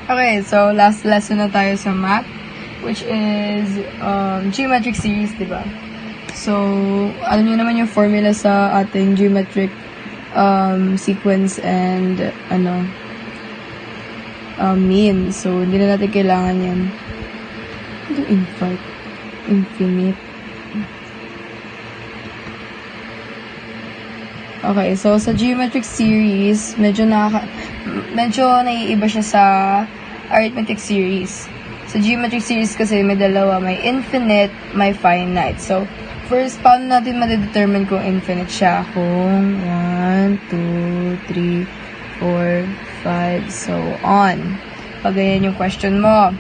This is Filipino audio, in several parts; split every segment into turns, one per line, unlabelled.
Okay, so last lesson na tayo sa math, which is geometric series, diba? So, alam nyo naman yung formula sa ating geometric sequence and mean. So, hindi na natin kailangan yan. Ano infinite? Okay, so sa geometric series, medyo naiiba siya sa arithmetic series. Sa geometric series kasi may dalawa, may infinite, may finite. So, first, paano natin ma-determine kung infinite siya? Kung 1, 2, 3, 4, 5, so on. Pag ganyan yung question mo.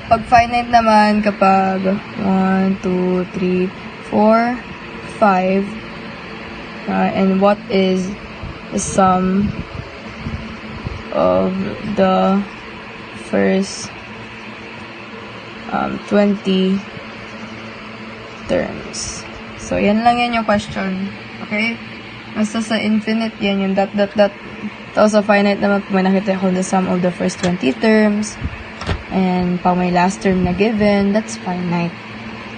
Pag finite naman, kapag 1, 2, 3, 4, 5, and what is the sum of the first 20 terms. So, yan lang yan yung question. Okay? Basta sa infinite, yan yung dot, dot, dot. Tapos sa finite naman, pag may nakita ko the sum of the first 20 terms. And pag may last term na given, that's finite.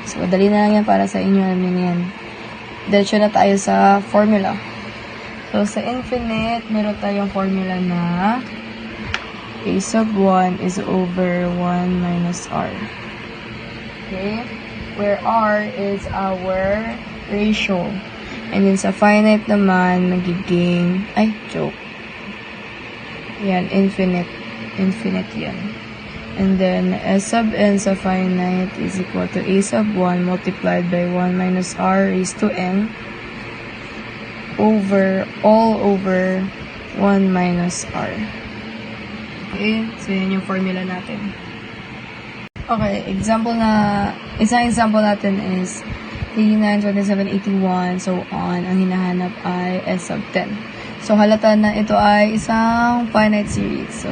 So, dali na lang yan para sa inyo. Alam niyo yan. Diretso na tayo sa formula. So, sa infinite, meron tayong formula na a sub 1 is over 1 minus r. Okay? Where r is our ratio. And then sa finite naman, magiging, yan, infinite. Infinite yan. And then, S sub n sa finite is equal to a sub 1 multiplied by 1 minus r raised to n all over 1 minus r. Okay, so yun yung formula natin. Okay, isang example natin is 39, 27, 81, so on. Ang hinahanap ay S sub 10. So, halata na ito ay isang finite series. So,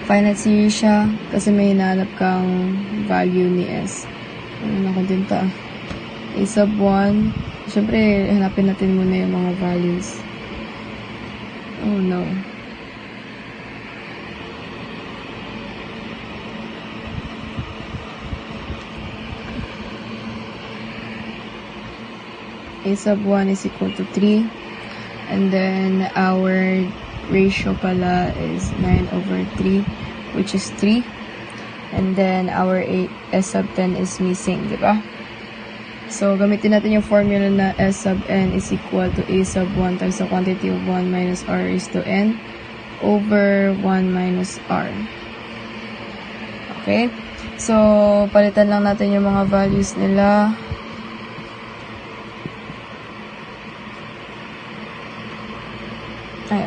finite series siya kasi may hinahanap kang value ni S. Ano na kung dinta? A sub 1. Siyempre, hanapin natin muna yung mga values. Oh no. A sub 1 is equal to 3. And then, our ratio pala is 9 over 3, which is 3. And then, our S sub 10 is missing, di ba? So, gamitin natin yung formula na S sub n is equal to A sub 1 times the quantity of 1 minus r raised to n over 1 minus r. Okay? So, palitan lang natin yung mga values nila.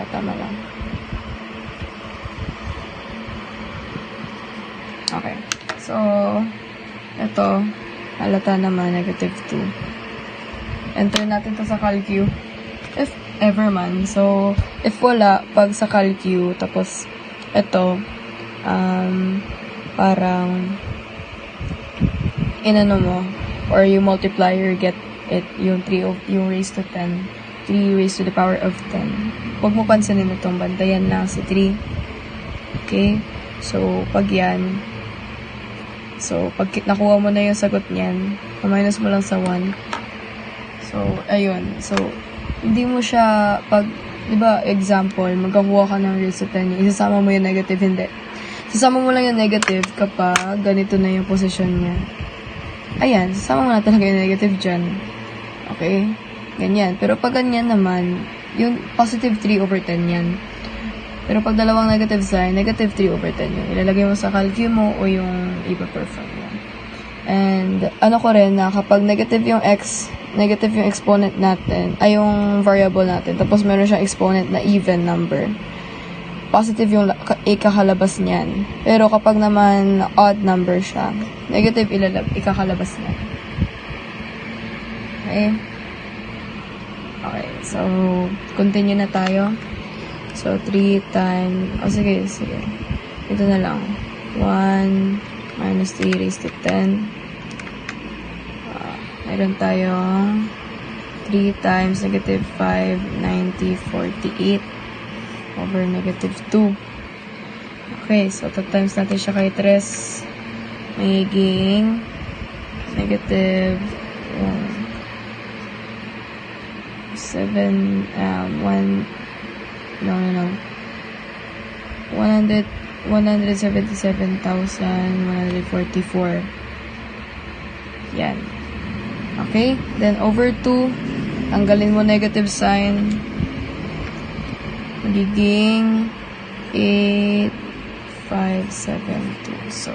Tama lang. Okay. So, ito, halata naman, negative 2. Enter natin to sa calcu. If ever man. So, if wala, pag sa calcu, tapos, ito, parang, inano mo, or yung multiplier, get it, yung 3 yung raised to 10. 3 raised to the power of 10. Huwag mo pansinin itong bantayan lang si 3. Okay? So, pag yan, so, pag nakuha mo na yung sagot niyan, minus mo lang sa 1. So, ayun. So, hindi mo siya, pag, di ba, example, magkakuha ka ng raised to 10, isasama mo yung negative, hindi. Sasama mo lang yung negative kapag ganito na yung position niya. Ayan, sasama mo na talaga yung negative dyan. Okay? Ganyan. Pero pag ganyan naman, yung positive 3 over 10 yan. Pero pag dalawang negative sign, negative 3 over 10 yun. Ilalagay mo sa calcu mo o yung ipa-perform mo. And, ano ko rin na kapag negative yung exponent natin, ay yung variable natin, tapos meron siyang exponent na even number, positive yung ikakalabas niyan. Pero kapag naman odd number siya, negative ikakalabas niya. Okay? Okay, so, continue na tayo. So, 3 times, sige. Ito na lang. 1 minus 3 raised to 10. Meron tayong 3 times negative 5, 90, 48 over negative 2. Okay, so times natin siya kay 3. Magiging negative 177,144. Yan. Okay? Then, over 2, tanggalin mo negative sign. Magiging 8,572. So,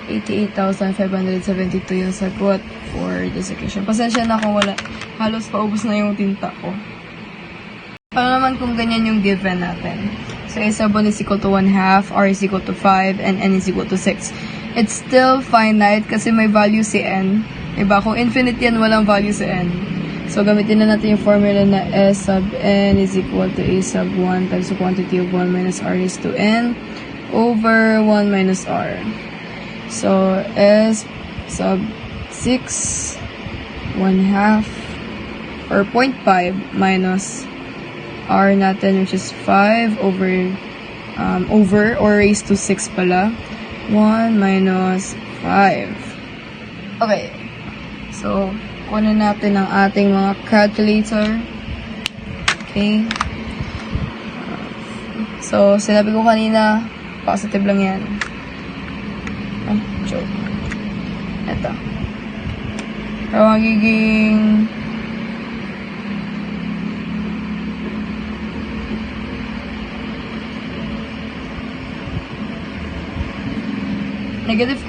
88,572 yung sagot for this equation. Pasensya na kung wala. Halos paubos na yung tinta ko. Paano naman kung ganyan yung given natin? So, A sub 1 is equal to 1/2, R is equal to 5, and N is equal to 6. It's still finite kasi may value si N. Diba? Kung infinite yan, walang value si N. So, gamitin na natin yung formula na S sub N is equal to A sub 1 times the quantity of 1 minus R is to N over 1 minus R. So, S sub 6, 1/2, or 0.5 minus R natin, which is 5 over or raised to 6 pala. 1 minus 5. Okay. So, kunin natin ang ating mga calculator. Okay. So, sinabi ko kanina, positive lang yan. Oh, joke. Ito. So, magiging negative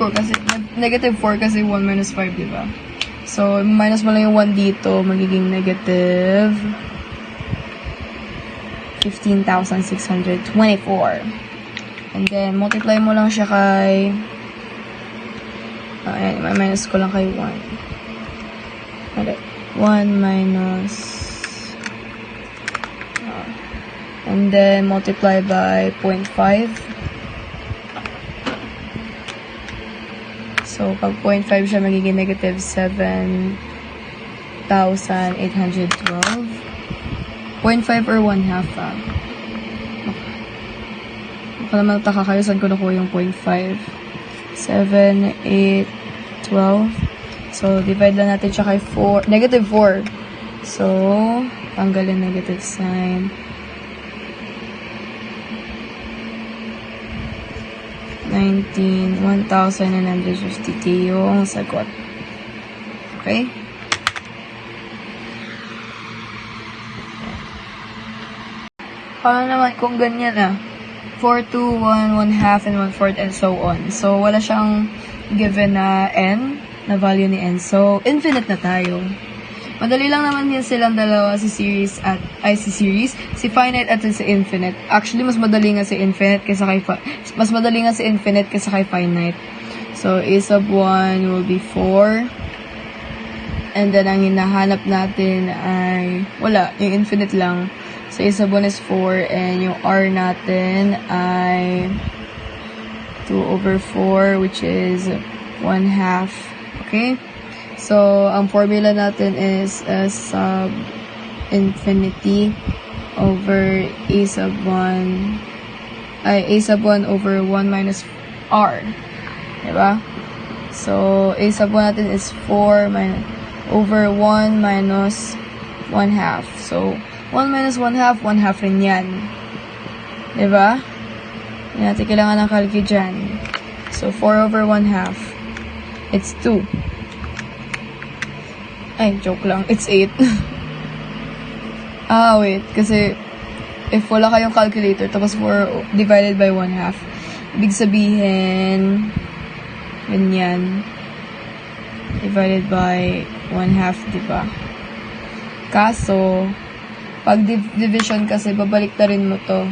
4 kasi 1 minus 5, diba? So, minus mo lang yung 1 dito, magiging negative 15,624. And then, multiply mo lang siya kay ayan, minus ko lang kay 1. Okay. 1 minus and then, multiply by 0.5. So, pag 0.5 siya, magiging negative 7,812. 0.5 or 1/2, ah. Baka naman taka kayo, saan ko nakuha yung 0.5? 7, 8, 12. So, divide lang natin siya kay 4, negative 4. So, tanggalin negative sign. 1,950 yung sagot. Okay? Paano naman kung ganyan 4, 2, 1, 1/2, and 1/4, and so on. So, wala siyang given na n, na value ni n. So, infinite na tayo. Madali lang naman yan silang dalawa, si finite at si infinite. Actually, mas madali nga si infinite kaysa kay finite. So, A sub 1 will be 4. And then, ang hinahanap natin ay, wala, yung infinite lang. So, A sub 1 is 4, and yung R natin ay 2 over 4, which is 1/2. Okay? So, ang formula natin is S sub infinity over A sub 1 over 1 minus R. Diba? So, A sub 1 natin is 4 over 1 minus 1/2. So, 1 minus 1/2, 1/2 rin yan. Diba? Hindi natin kailangan ng calculate dyan. So, 4 over 1/2. It's 2. Ay, joke lang. It's 8. Wait. Kasi, if wala kayong calculator, tapos 4 divided by 1/2, ibig sabihin, ganyan, divided by 1/2, diba? Kaso, pag division kasi, babalik na rin mo to.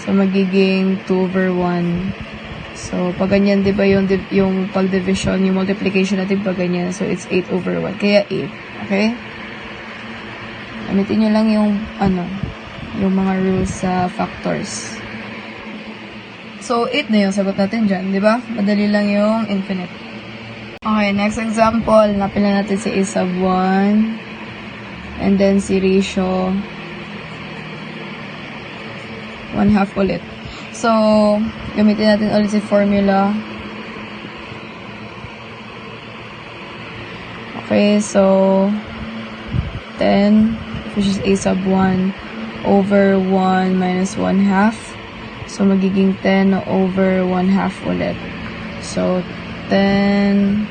So, magiging 2 over 1. So, pag ganyan, diba yung pag-division, yung multiplication natin pag ganyan. So, it's 8 over 1. Kaya 8. Okay? Gamitin nyo lang yung, yung mga rules sa factors. So, 8 na yung sagot natin dyan, diba? Madali lang yung infinite. Okay, next example. Napila natin si A sub 1. And then, si ratio 1/2 ulit. So, gamitin natin ulit si formula. Okay, so 10, which is a sub 1 over 1 minus 1 half. So, magiging 10 over 1 half ulit. So, 10.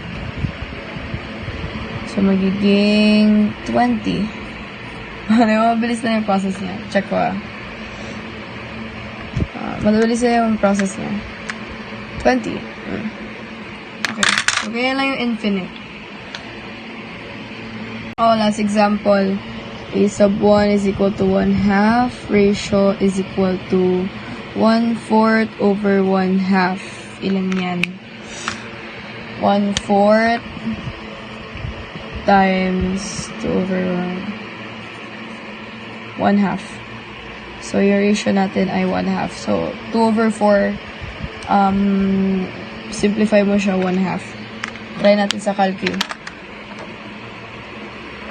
So, magiging 20. Mabilis na yung process niya. Check ko mabilis na yung process niya. 20. Okay. So, kaya lang yung infinite. Last example. A sub 1 is equal to 1 half. Ratio is equal to 1/4 over 1 half. Ilan yan? 1/4 times 2 over 1 half. So, yung ratio natin ay 1 half. So, 2 over 4, simplify mo siya 1 half. Try natin sa calcu.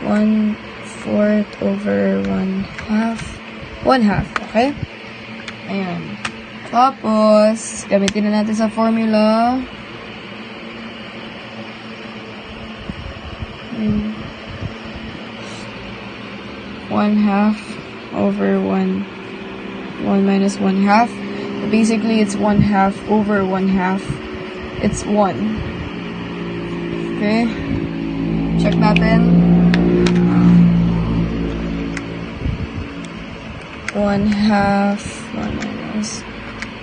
1/4 over 1 half. 1 half, okay? Ayan. Tapos, gamitin na natin sa formula. 1 half over 1 minus 1 half. Basically, it's 1 half over 1 half. It's 1. Okay? Check natin. 1 half, 1 minus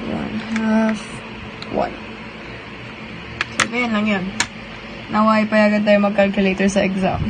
1 half, 1. So, ganyan lang yan. Naway payagan tayo mag-calculator sa exam.